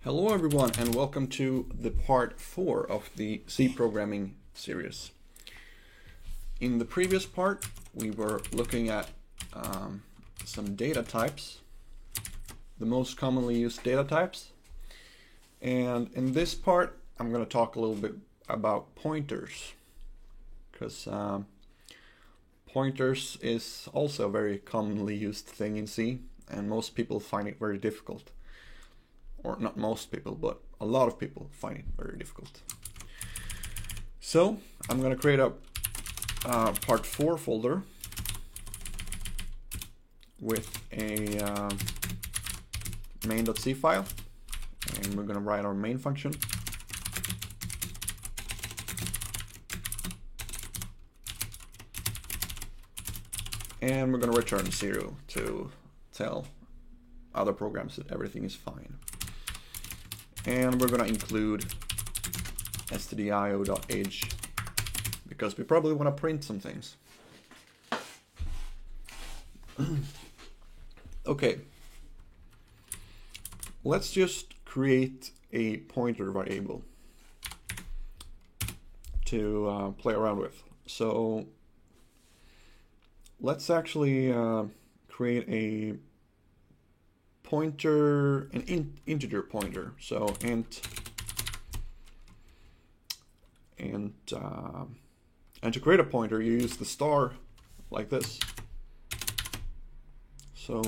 Hello everyone and welcome to the part 4 of the C programming series. In the previous part we were looking at some data types, the most commonly used data types, and in this part I'm going to talk a little bit about pointers, because pointers is also a very commonly used thing in C and most people find it very difficult. Or not most people, but a lot of people find it very difficult. So I'm going to create a part 4 folder with a main.c file, and we're going to write our main function. And we're going to return 0 to tell other programs that everything is fine. And we're going to include stdio.age because we probably want to print some things. Okay, let's just create a pointer variable to play around with. So let's actually create a pointer, an integer pointer. So int, and to create a pointer you use the star like this. So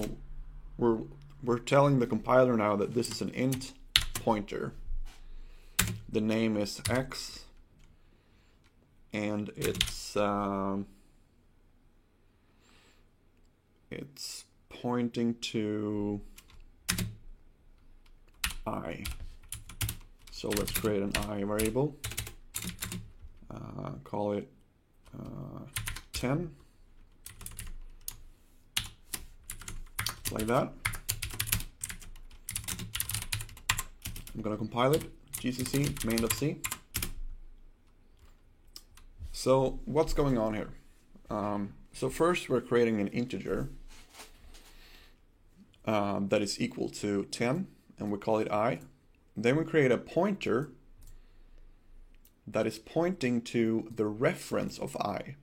we're telling the compiler now that this is an int pointer. The name is x, and it's pointing to I. So let's create an I variable, call it 10, like that. I'm going to compile it, gcc main.c. So what's going on here? So first we're creating an integer that is equal to 10, and we call it I. Then we create a pointer that is pointing to the reference of I.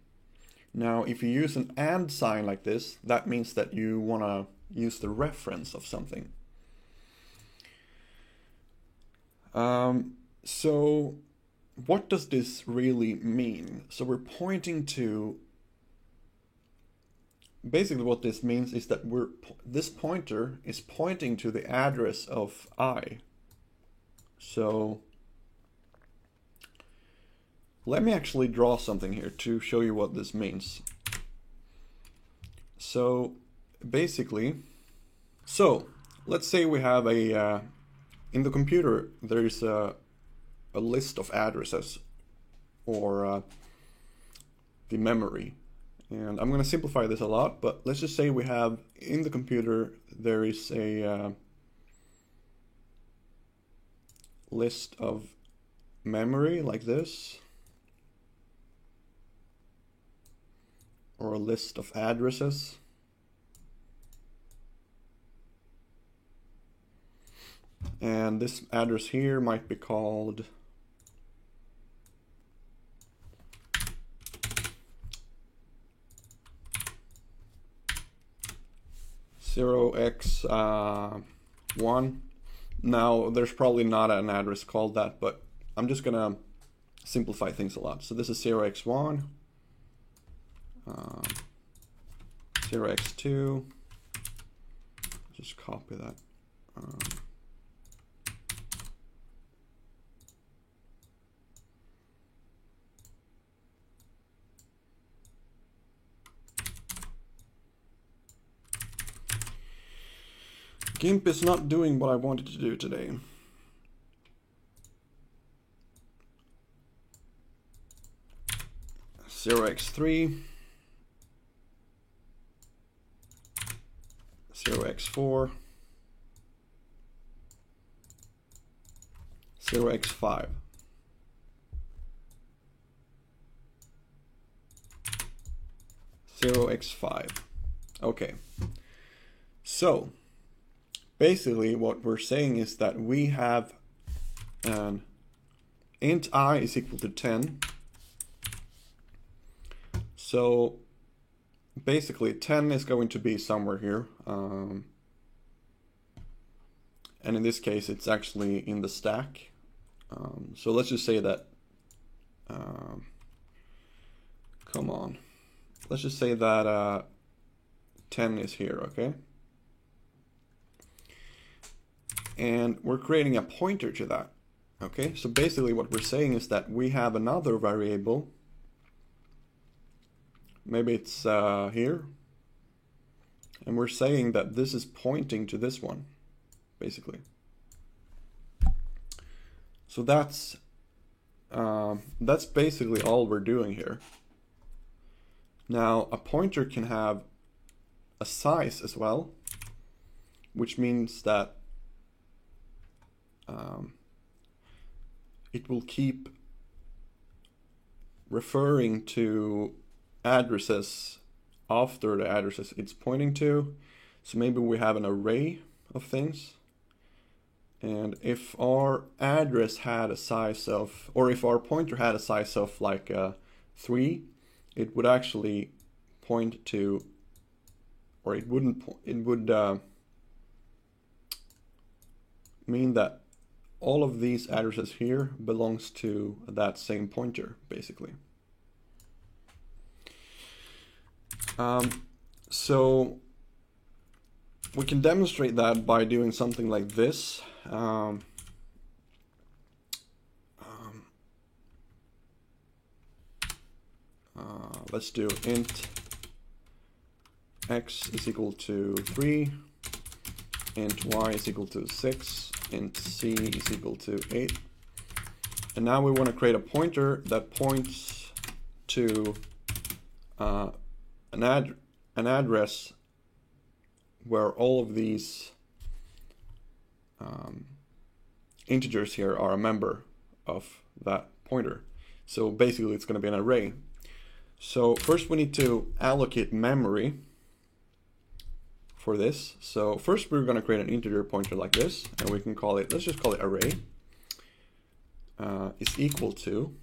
Now if you use an and sign like this, that means that you want to use the reference of something. So what does this really mean? So we're pointing to, basically what this means is that this pointer is pointing to the address of I. So let me actually draw something here to show you what this means. So basically, let's say we have a in the computer there is a list of addresses, or the memory. And I'm going to simplify this a lot, but let's just say we have in the computer there is a list of memory like this, or a list of addresses. And this address here might be called 0x1. Now there's probably not an address called that, but I'm just gonna simplify things a lot. So this is 0x1, 0x2, just copy that. GIMP is not doing what I wanted to do today. Zero x3, 0x4, 0x5. Zero x5. Okay. So basically what we're saying is that we have an int I is equal to 10. So basically 10 is going to be somewhere here. And in this case, it's actually in the stack. So let's just say that, come on. Let's just say that 10 is here, okay? And we're creating a pointer to that, okay? So basically what we're saying is that we have another variable. Maybe it's here. And we're saying that this is pointing to this one, basically. So that's basically all we're doing here. Now, a pointer can have a size as well, which means that it will keep referring to addresses after the addresses it's pointing to. So maybe we have an array of things. And if our address had a size of, or if our pointer had a size of like 3, it would actually point to, or it wouldn't, it would mean that all of these addresses here belongs to that same pointer, basically. So we can demonstrate that by doing something like this. Let's do int x is equal to 3, int y is equal to 6, int c is equal to 8. And now we want to create a pointer that points to an address where all of these integers here are a member of that pointer. So basically it's going to be an array. So first we need to allocate memory for this. So first we're going to create an integer pointer like this, and we can call it, let's just call it array is equal to,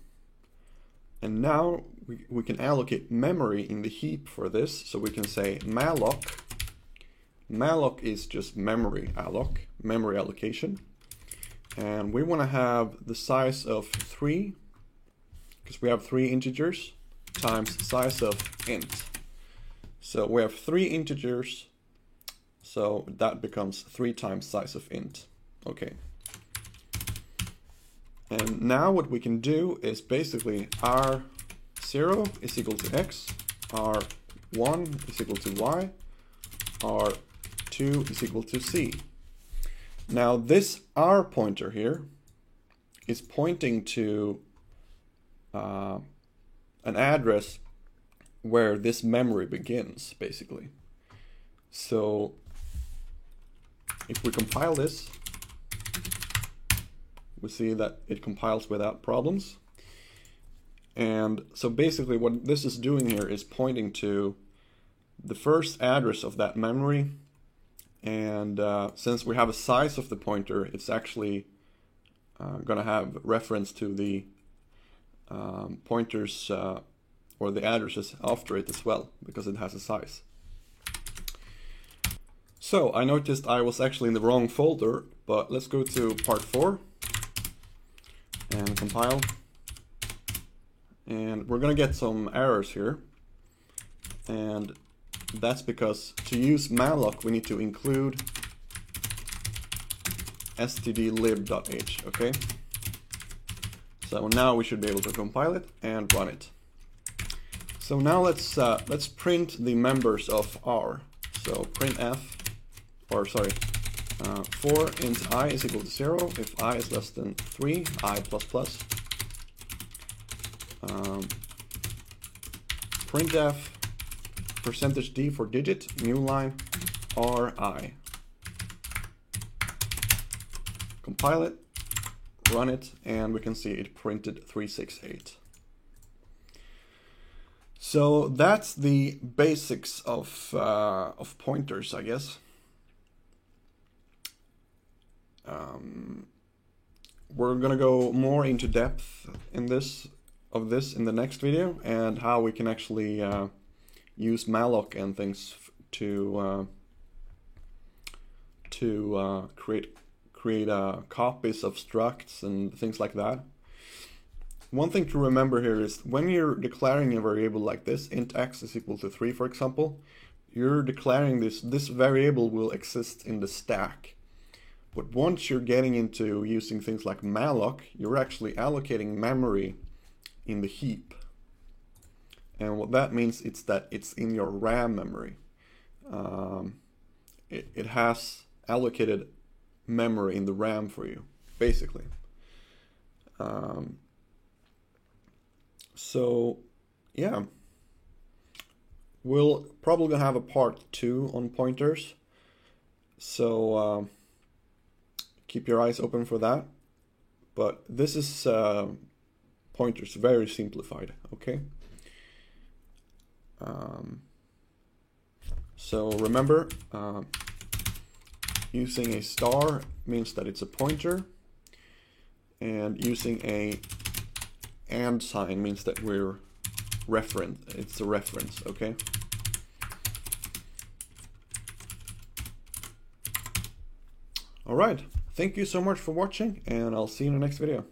and now we can allocate memory in the heap for this. So we can say malloc. Malloc is just memory alloc, memory allocation. And we want to have the size of 3, because we have 3 integers, times size of int. So we have 3 integers, so that becomes 3 times size of int. Okay. And now what we can do is basically r0 is equal to x, r1 is equal to y, r2 is equal to c. Now this r pointer here is pointing to an address where this memory begins, basically. So if we compile this, we see that it compiles without problems. And so basically what this is doing here is pointing to the first address of that memory. And since we have a size of the pointer, it's actually going to have reference to the pointers or the addresses after it as well, because it has a size. So I noticed I was actually in the wrong folder, but let's go to part 4 and compile. And we're going to get some errors here. And that's because to use malloc, we need to include stdlib.h, okay? So now we should be able to compile it and run it. So now let's print the members of R. So printf, or sorry, for int I is equal to 0 if I is less than 3, I plus plus. Printf %d for digit, new line, ri. Compile it, run it, and we can see it printed 368. So that's the basics of pointers, I guess. We're gonna go more into depth in this in the next video, and how we can actually use malloc and things to create copies of structs and things like that. One thing to remember here is when you're declaring a variable like this, int x is equal to 3, for example, you're declaring this variable will exist in the stack. But once you're getting into using things like malloc, you're actually allocating memory in the heap. And what that means is that it's in your RAM memory. It has allocated memory in the RAM for you, basically. So yeah, we'll probably gonna have a part 2 on pointers, so keep your eyes open for that. But this is pointers very simplified, okay? So remember, using a star means that it's a pointer, and using a and sign means that we're it's a reference, okay? All right, thank you so much for watching, and I'll see you in the next video.